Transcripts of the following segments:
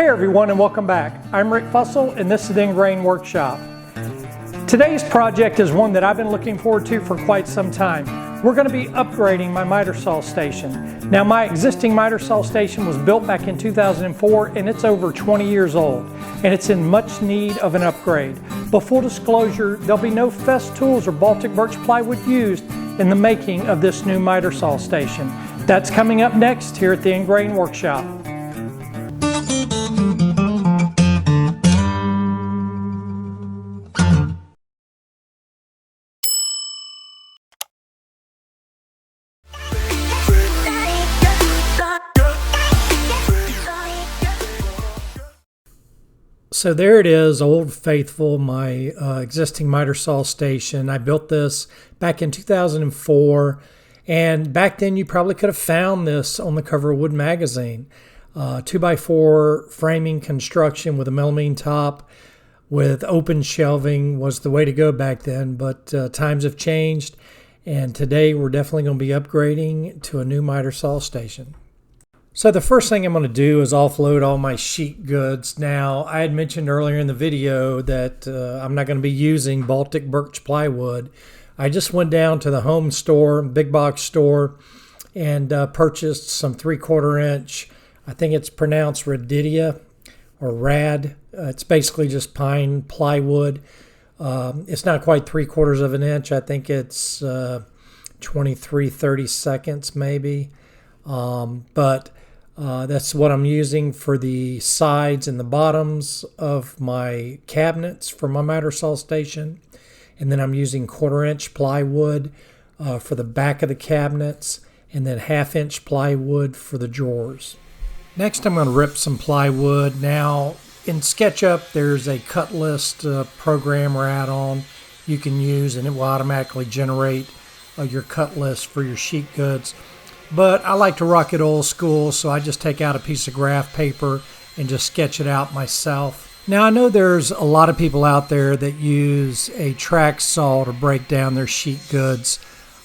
Hey everyone, and welcome back. I'm Rick Fussell and this is the Ingrain Workshop. Today's project is one that I've been looking forward to for quite some time. We're going to be upgrading my miter saw station. Now, my existing miter saw station was built back in 2004 and it's over 20 years old and it's in much need of an upgrade. But full disclosure, there'll be no fest tools or Baltic birch plywood used in the making of this new miter saw station. That's coming up next here at the Ingrain Workshop. So there it is, Old Faithful, my existing miter saw station. I built this back in 2004, and back then you probably could have found this on the cover of Wood magazine. 2x4 framing construction with a melamine top with open shelving was the way to go back then, but times have changed, and today we're definitely going to be upgrading to a new miter saw station. So the first thing I'm going to do is offload all my sheet goods. Now, I had mentioned earlier in the video that I'm not going to be using Baltic birch plywood. I just went down to the home store, big box store, and purchased some 3/4 inch, I think it's pronounced Radidia or Rad. It's basically just pine plywood. It's not quite 3/4 of an inch. I think it's 23/32 maybe. But that's what I'm using for the sides and the bottoms of my cabinets for my miter saw station. And then I'm using 1/4 inch plywood for the back of the cabinets, and then 1/2 inch plywood for the drawers. Next, I'm going to rip some plywood. Now, in SketchUp, there's a cut list program or add-on you can use, and it will automatically generate your cut list for your sheet goods. But I like to rock it old school, so I just take out a piece of graph paper and just sketch it out myself. Now, I know there's a lot of people out there that use a track saw to break down their sheet goods.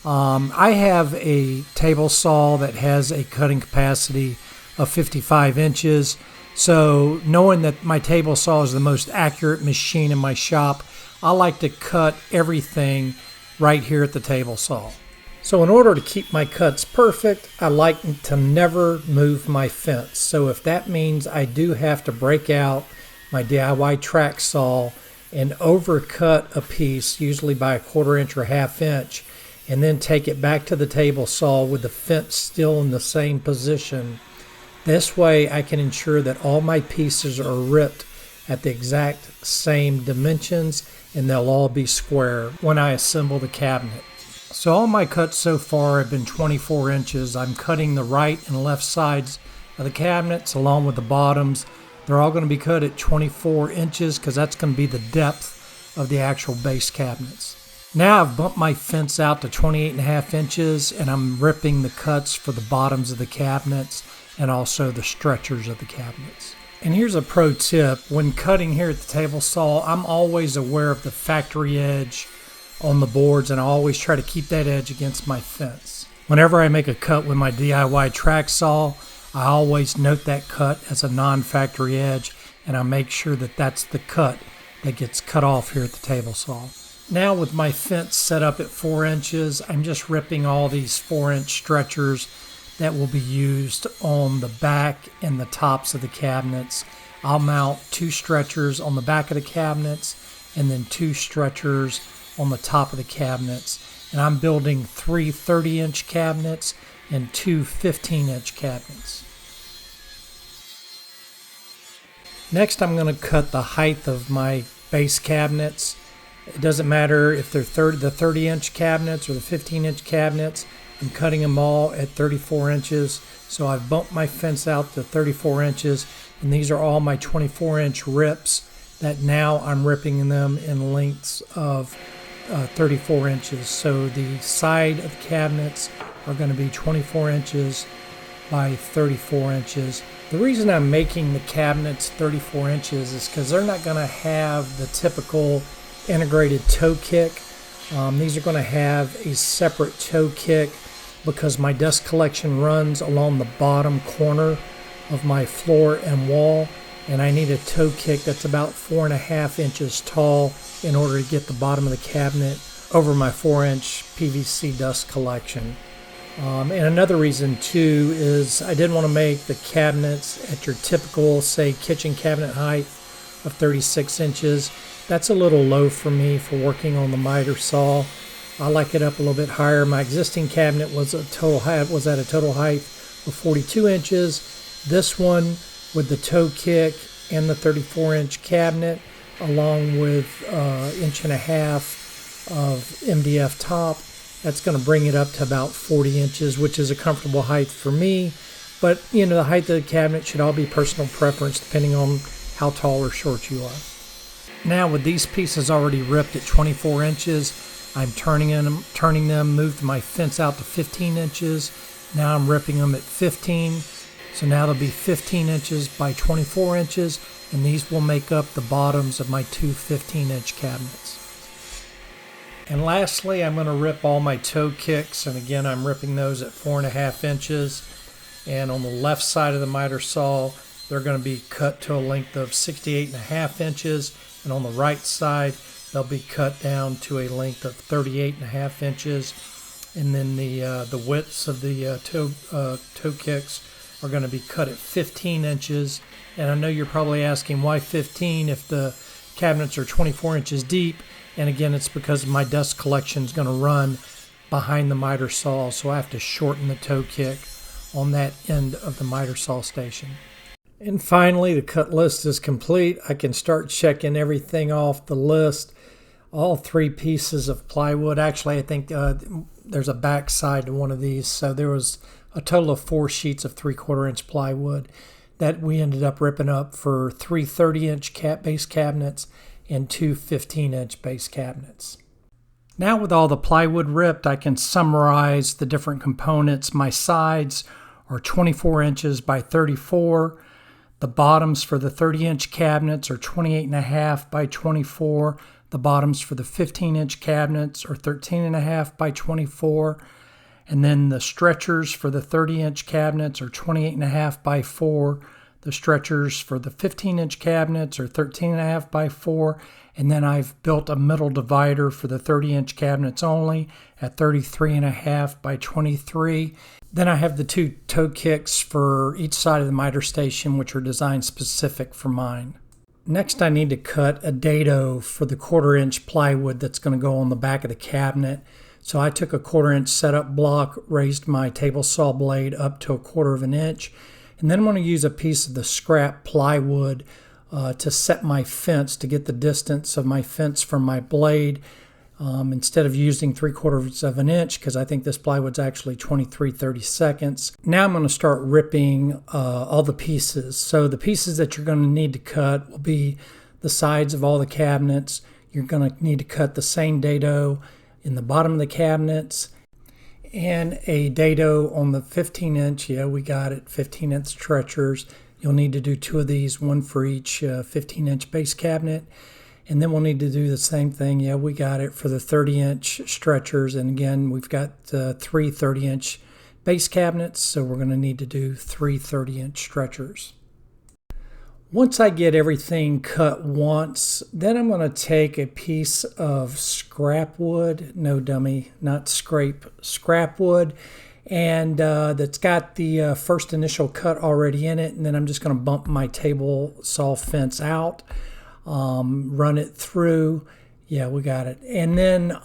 I have a table saw that has a cutting capacity of 55 inches. So knowing that my table saw is the most accurate machine in my shop, I like to cut everything right here at the table saw. So in order to keep my cuts perfect, I like to never move my fence. So if that means I do have to break out my DIY track saw and overcut a piece, usually by 1/4 inch or 1/2 inch, and then take it back to the table saw with the fence still in the same position, this way I can ensure that all my pieces are ripped at the exact same dimensions and they'll all be square when I assemble the cabinet. So all my cuts so far have been 24 inches. I'm cutting the right and left sides of the cabinets along with the bottoms. They're all going to be cut at 24 inches because that's going to be the depth of the actual base cabinets. Now I've bumped my fence out to 28.5 inches and I'm ripping the cuts for the bottoms of the cabinets and also the stretchers of the cabinets. And here's a pro tip. When cutting here at the table saw, I'm always aware of the factory edge on the boards, and I always try to keep that edge against my fence. Whenever I make a cut with my DIY track saw, I always note that cut as a non-factory edge, and I make sure that that's the cut that gets cut off here at the table saw. Now with my fence set up at 4 inches, I'm just ripping all these 4-inch stretchers that will be used on the back and the tops of the cabinets. I'll mount 2 stretchers on the back of the cabinets and then 2 stretchers on the top of the cabinets, and I'm building 3 30-inch cabinets and 2 15-inch cabinets. Next, I'm going to cut the height of my base cabinets. It doesn't matter if they're the 30-inch cabinets or the 15-inch cabinets. I'm cutting them all at 34 inches. So I've bumped my fence out to 34 inches, and these are all my 24-inch rips that now I'm ripping them in lengths of 34 inches. So the side of the cabinets are going to be 24 inches by 34 inches. The reason I'm making the cabinets 34 inches is because they're not going to have the typical integrated toe kick. These are going to have a separate toe kick because my dust collection runs along the bottom corner of my floor and wall, and I need a toe kick that's about 4.5 inches tall in order to get the bottom of the cabinet over my 4-inch PVC dust collection. And another reason too is I didn't want to make the cabinets at your typical, say, kitchen cabinet height of 36 inches. That's a little low for me for working on the miter saw. I like it up a little bit higher. My existing cabinet was at a total height of 42 inches. This one, with the toe kick and the 34-inch cabinet, along with 1.5 of MDF top, that's going to bring it up to about 40 inches, which is a comfortable height for me. But, you know, the height of the cabinet should all be personal preference depending on how tall or short you are. Now, with these pieces already ripped at 24 inches, I'm turning them, moved my fence out to 15 inches. Now I'm ripping them at 15. So now they'll be 15 inches by 24 inches, and these will make up the bottoms of my two 15-inch cabinets. And lastly, I'm going to rip all my toe kicks, and again, I'm ripping those at 4.5 inches. And on the left side of the miter saw, they're going to be cut to a length of 68.5 inches, and on the right side, they'll be cut down to a length of 38.5 inches. And then the widths of the toe kicks are going to be cut at 15 inches. And I know you're probably asking, why 15 if the cabinets are 24 inches deep? And again, it's because my dust collection is going to run behind the miter saw, so I have to shorten the toe kick on that end of the miter saw station. And finally, the cut list is complete. I can start checking everything off the list. All 3 pieces of plywood. Actually, I think there's a back side to one of these, so there was a total of 4 sheets of 3/4-inch plywood that we ended up ripping up for 3 30-inch base cabinets and 2 15-inch base cabinets. Now with all the plywood ripped, I can summarize the different components. My sides are 24 inches by 34. The bottoms for the 30-inch cabinets are 28.5 by 24. The bottoms for the 15-inch cabinets are 13.5 by 24. And then the stretchers for the 30-inch cabinets are 28.5 by 4. The stretchers for the 15-inch cabinets are 13.5 by 4. And then I've built a middle divider for the 30-inch cabinets only at 33.5 by 23. Then I have the 2 toe kicks for each side of the miter station, which are designed specific for mine. Next, I need to cut a dado for the 1/4-inch plywood that's going to go on the back of the cabinet. So I took a 1/4-inch setup block, raised my table saw blade up to 1/4 of an inch, and then I'm going to use a piece of the scrap plywood to set my fence, to get the distance of my fence from my blade, instead of using 3/4 of an inch, because I think this plywood's actually 23/32. Now I'm going to start ripping all the pieces. So the pieces that you're going to need to cut will be the sides of all the cabinets. You're going to need to cut the same dado in the bottom of the cabinets, and a dado on the 15-inch. Yeah, we got it, 15-inch stretchers. You'll need to do 2 of these, one for each 15-inch base cabinet. And then we'll need to do the same thing. Yeah, we got it for the 30-inch stretchers. And again, we've got 3 30-inch base cabinets, so we're going to need to do 3 30-inch stretchers. Once I get everything cut once, then I'm going to take a piece of scrap wood, no dummy, not scrap wood, and that's got the first initial cut already in it, and then I'm just going to bump my table saw fence out, run it through. Yeah, we got it. And then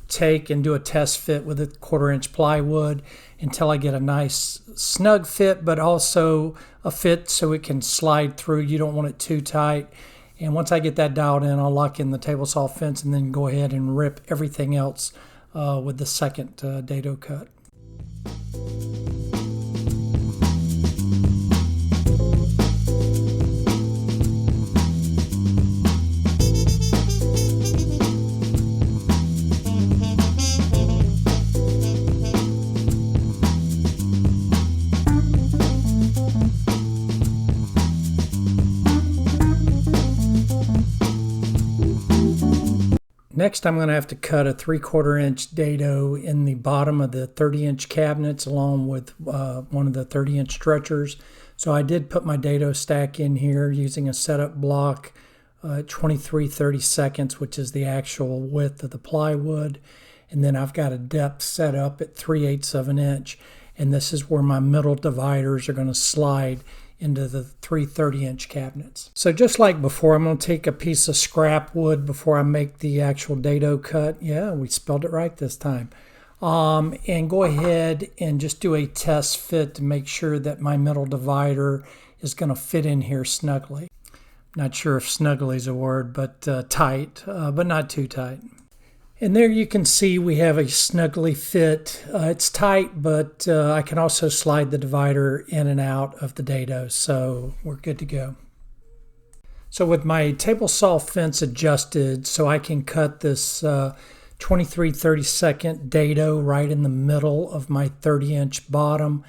take and do a test fit with a 1/4-inch plywood until I get a nice snug fit, but also a fit so it can slide through. You don't want it too tight. And once I get that dialed in, I'll lock in the table saw fence and then go ahead and rip everything else with the second dado cut. Next, I'm going to have to cut a 3/4-inch dado in the bottom of the 30-inch cabinets along with one of the 30-inch stretchers. So I did put my dado stack in here using a setup block, 23/32, which is the actual width of the plywood. And then I've got a depth set up at 3/8 of an inch. And this is where my middle dividers are going to slide into the 3 30-inch cabinets. So just like before, I'm going to take a piece of scrap wood before I make the actual dado cut. Yeah, we spelled it right this time. And go ahead and just do a test fit to make sure that my middle divider is going to fit in here snugly. Not sure if snugly is a word, but tight, but not too tight. And there you can see we have a snugly fit. It's tight, but I can also slide the divider in and out of the dado, so we're good to go. So with my table saw fence adjusted so I can cut this 23/32 dado right in the middle of my 30-inch bottom.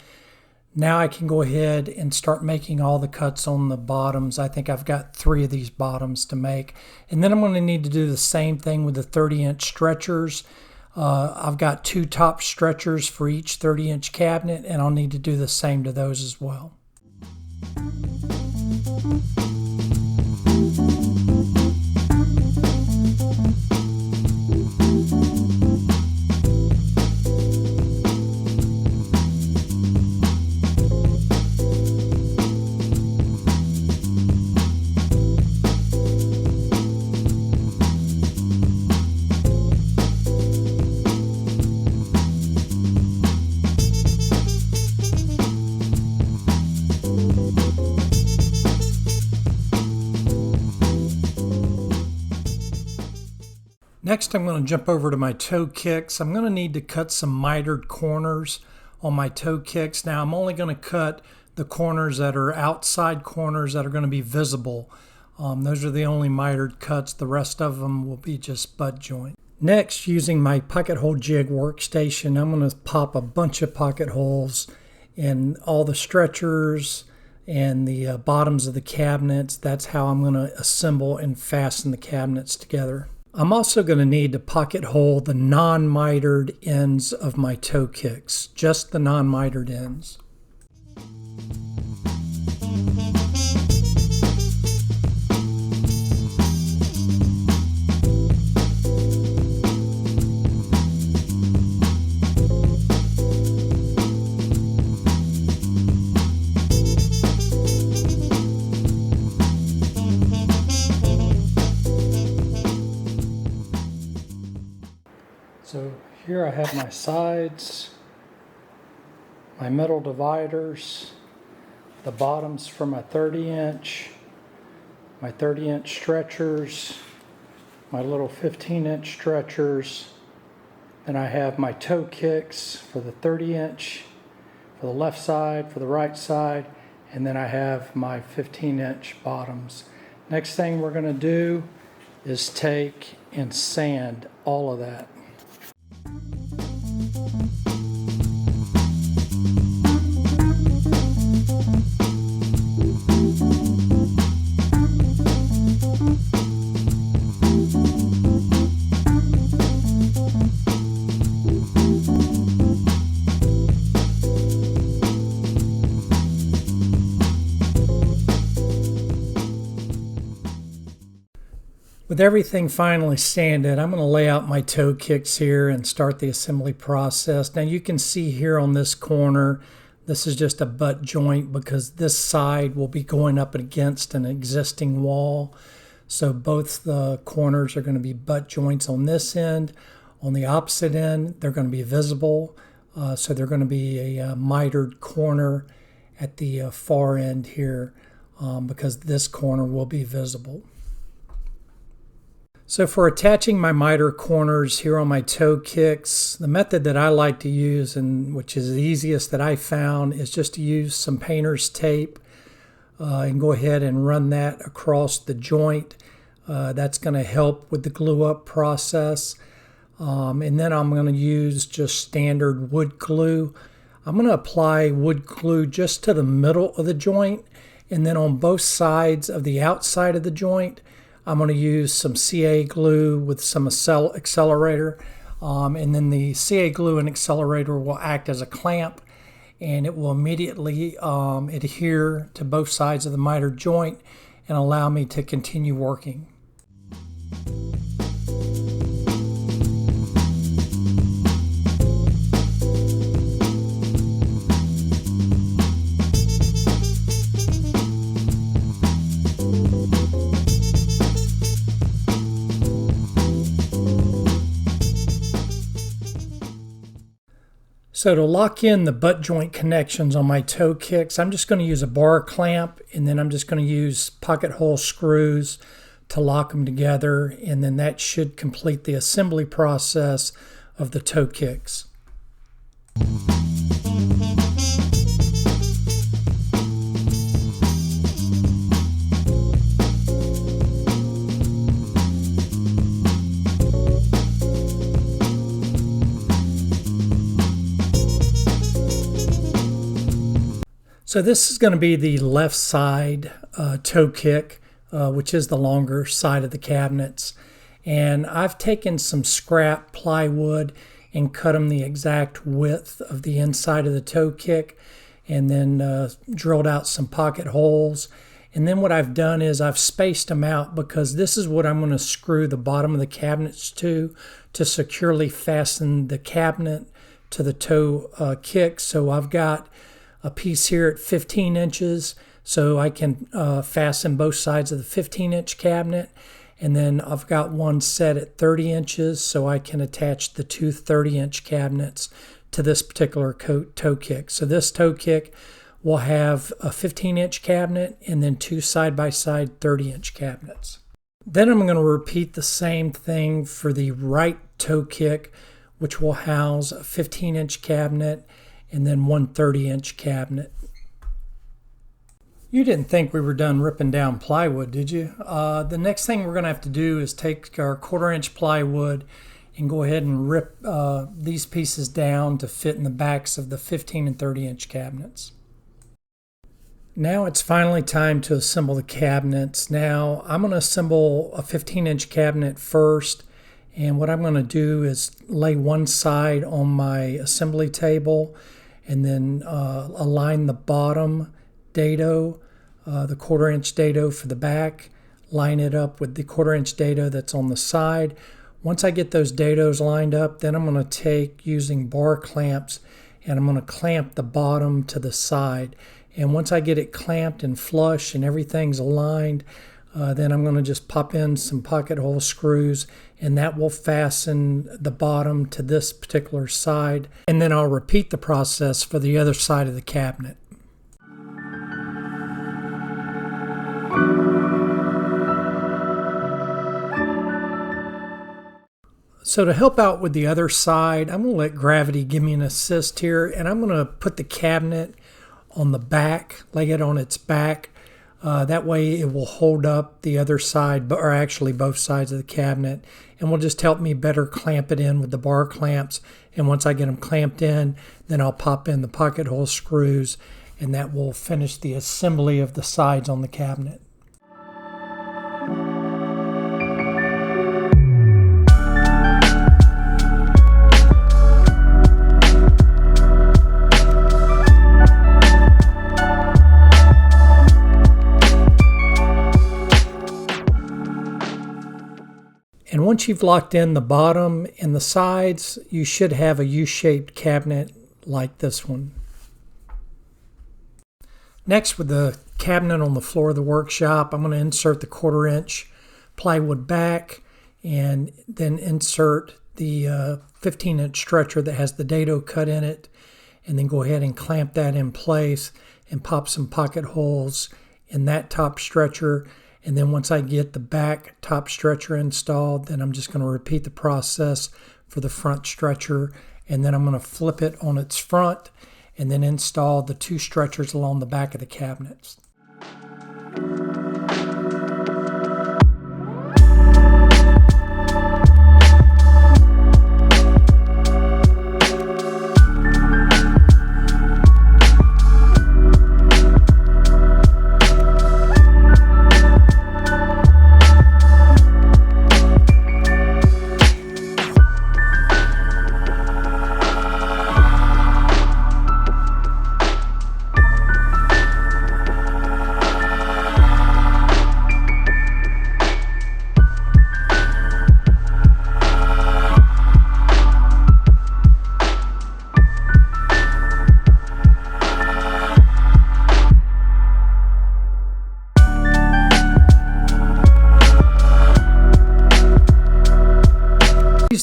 Now I can go ahead and start making all the cuts on the bottoms. I think I've got 3 of these bottoms to make. And then I'm going to need to do the same thing with the 30-inch stretchers. I've got 2 top stretchers for each 30-inch cabinet, and I'll need to do the same to those as well. Next, I'm going to jump over to my toe kicks. I'm going to need to cut some mitered corners on my toe kicks. Now, I'm only going to cut the corners that are outside corners that are going to be visible. Those are the only mitered cuts. The rest of them will be just butt joint. Next, using my pocket hole jig workstation, I'm going to pop a bunch of pocket holes in all the stretchers and the bottoms of the cabinets. That's how I'm going to assemble and fasten the cabinets together. I'm also going to need to pocket hole the non-mitered ends of my toe kicks, just the non-mitered ends. So here I have my sides, my middle dividers, the bottoms for my 30-inch, my 30-inch stretchers, my little 15-inch stretchers. Then I have my toe kicks for the 30-inch, for the left side, for the right side, and then I have my 15-inch bottoms. Next thing we're going to do is take and sand all of that. With everything finally sanded, I'm going to lay out my toe kicks here and start the assembly process. Now you can see here on this corner, this is just a butt joint because this side will be going up against an existing wall. So both the corners are going to be butt joints on this end. On the opposite end, they're going to be visible. So they're going to be a mitered corner at the far end here because this corner will be visible. So for attaching my miter corners here on my toe kicks, the method that I like to use, and which is the easiest that I found, is just to use some painter's tape and go ahead and run that across the joint. That's going to help with the glue up process. And then I'm going to use just standard wood glue. I'm going to apply wood glue just to the middle of the joint, and then on both sides of the outside of the joint, I'm going to use some CA glue with some accelerator, and then the CA glue and accelerator will act as a clamp, and it will immediately adhere to both sides of the miter joint and allow me to continue working. So to lock in the butt joint connections on my toe kicks, I'm just going to use a bar clamp, and then I'm just going to use pocket hole screws to lock them together, and then that should complete the assembly process of the toe kicks. So this is going to be the left side toe kick, which is the longer side of the cabinets. And I've taken some scrap plywood and cut them the exact width of the inside of the toe kick, and then drilled out some pocket holes. And then what I've done is I've spaced them out, because this is what I'm going to screw the bottom of the cabinets to securely fasten the cabinet to the toe kick. So I've got a piece here at 15 inches, so I can fasten both sides of the 15-inch cabinet. And then I've got one set at 30 inches, so I can attach the two 30-inch cabinets to this particular toe kick. So this toe kick will have a 15-inch cabinet and then two side-by-side 30-inch cabinets. Then I'm going to repeat the same thing for the right toe kick, which will house a 15-inch cabinet and then one 30-inch cabinet. You didn't think we were done ripping down plywood, did you? The next thing we're going to have to do is take our 1/4-inch plywood and go ahead and rip these pieces down to fit in the backs of the 15 and 30-inch cabinets. Now it's finally time to assemble the cabinets. Now I'm going to assemble a 15-inch cabinet first, and what I'm going to do is lay one side on my assembly table and then align the bottom dado, the 1/4-inch dado for the back, line it up with the 1/4-inch dado that's on the side. Once I get those dados lined up, then I'm going to take, using bar clamps, and I'm going to clamp the bottom to the side. And once I get it clamped and flush and everything's aligned, then I'm going to just pop in some pocket hole screws, and that will fasten the bottom to this particular side. And then I'll repeat the process for the other side of the cabinet. So to help out with the other side, I'm going to let gravity give me an assist here, and I'm going to put the cabinet on the back, lay it on its back. That way it will hold up the other side, or actually both sides of the cabinet, and will just help me better clamp it in with the bar clamps. And once I get them clamped in, then I'll pop in the pocket hole screws, and that will finish the assembly of the sides on the cabinet. And once you've locked in the bottom and the sides, you should have a U-shaped cabinet like this one. Next, with the cabinet on the floor of the workshop, I'm going to insert the 1/4-inch plywood back, and then insert the 15-inch stretcher that has the dado cut in it, and then go ahead and clamp that in place and pop some pocket holes in that top stretcher. And then once I get the back top stretcher installed, then I'm just going to repeat the process for the front stretcher, and then I'm going to flip it on its front and then install the two stretchers along the back of the cabinets.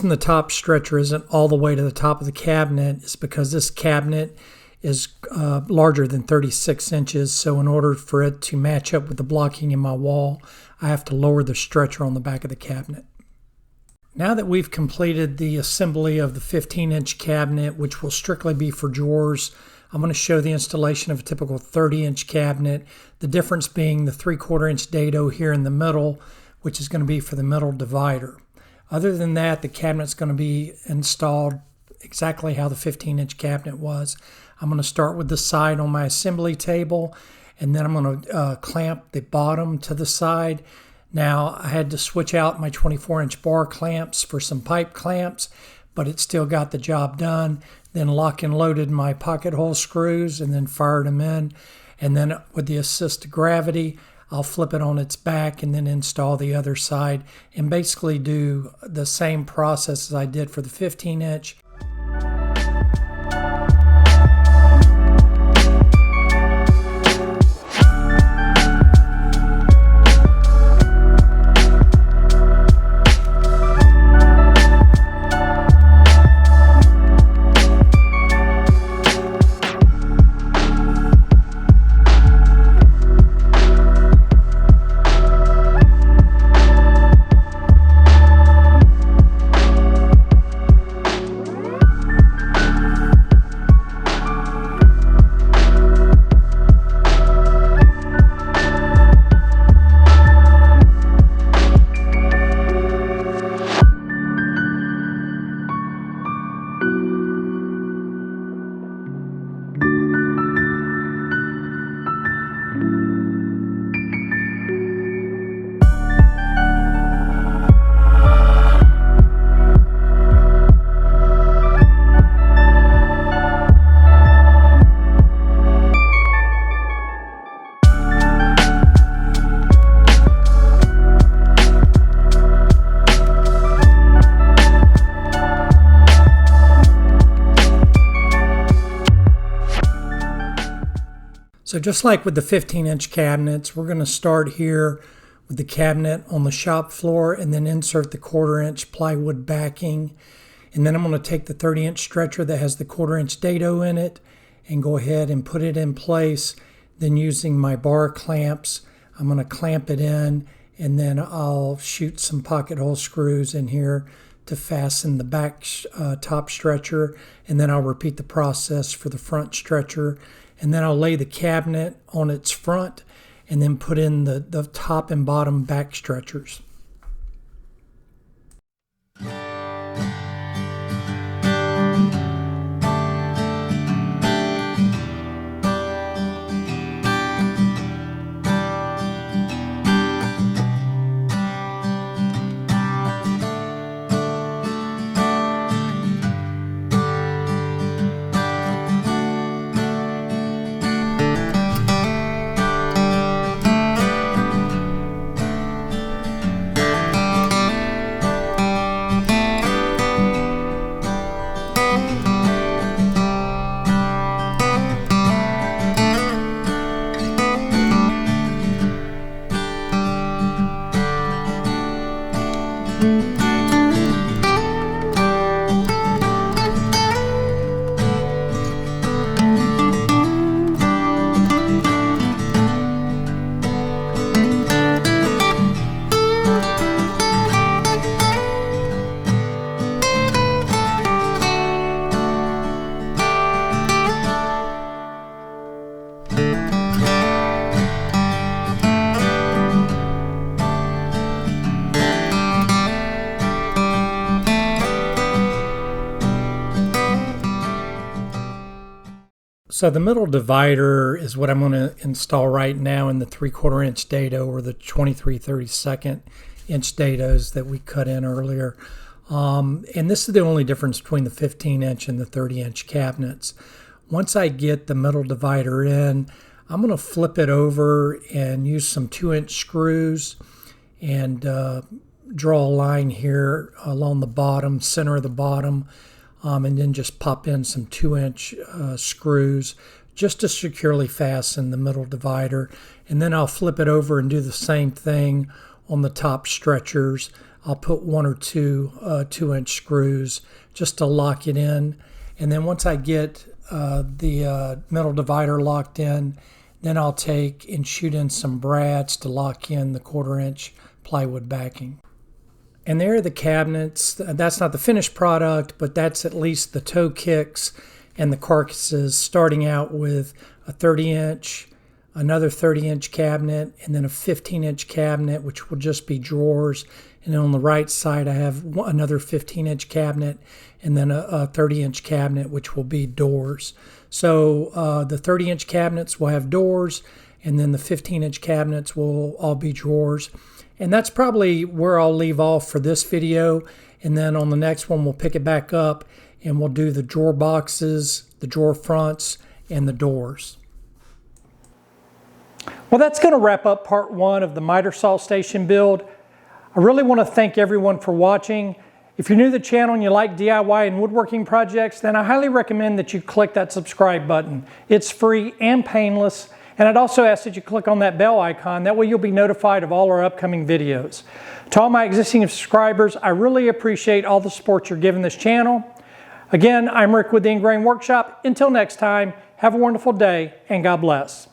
reason the top stretcher isn't all the way to the top of the cabinet is because this cabinet is larger than 36 inches. So in order for it to match up with the blocking in my wall, I have to lower the stretcher on the back of the cabinet. Now that we've completed the assembly of the 15-inch cabinet, which will strictly be for drawers, I'm going to show the installation of a typical 30-inch cabinet, the difference being the 3/4-inch dado here in the middle, which is going to be for the middle divider. Other than that, the cabinet's going to be installed exactly how the 15-inch cabinet was. I'm going to start with the side on my assembly table, and then I'm going to clamp the bottom to the side. Now, I had to switch out my 24-inch bar clamps for some pipe clamps, but it still got the job done. Then lock and loaded my pocket hole screws and then fired them in. And then with the assist of gravity, I'll flip it on its back and then install the other side and basically do the same process as I did for the 15-inch. So just like with the 15-inch cabinets, we're going to start here with the cabinet on the shop floor and then insert the 1/4-inch plywood backing. And then I'm going to take the 30-inch stretcher that has the 1/4-inch dado in it and go ahead and put it in place. Then using my bar clamps, I'm going to clamp it in, and then I'll shoot some pocket hole screws in here to fasten the back top stretcher, and then I'll repeat the process for the front stretcher. And then I'll lay the cabinet on its front and then put in the top and bottom back stretchers. So the middle divider is what I'm going to install right now in the 3/4-inch dado or the 23/32 inch dados that we cut in earlier. And this is the only difference between the 15-inch and the 30-inch cabinets. Once I get the middle divider in, I'm going to flip it over and use some 2-inch screws and draw a line here along the bottom, center of the bottom, and then just pop in some 2-inch screws just to securely fasten the middle divider. And then I'll flip it over and do the same thing on the top stretchers. I'll put 1 or 2 2-inch screws just to lock it in. And then once I get the metal divider locked in, then I'll take and shoot in some brads to lock in the 1/4-inch plywood backing. And there are the cabinets. That's not the finished product, but that's at least the toe kicks and the carcasses, starting out with a 30-inch, another 30-inch cabinet, and then a 15-inch cabinet, which will just be drawers. And then on the right side, I have another 15-inch cabinet, and then a 30-inch cabinet, which will be doors. So the 30-inch cabinets will have doors, and then the 15-inch cabinets will all be drawers. And that's probably where I'll leave off for this video. And then on the next one, we'll pick it back up and we'll do the drawer boxes, the drawer fronts, and the doors. Well, that's going to wrap up part 1 of the miter saw station build. I really want to thank everyone for watching. If you're new to the channel and you like DIY and woodworking projects, then I highly recommend that you click that subscribe button. It's free and painless. And I'd also ask that you click on that bell icon. That way you'll be notified of all our upcoming videos. To all my existing subscribers, I really appreciate all the support you're giving this channel. Again, I'm Rick with the Ingrain Workshop. Until next time, have a wonderful day and God bless.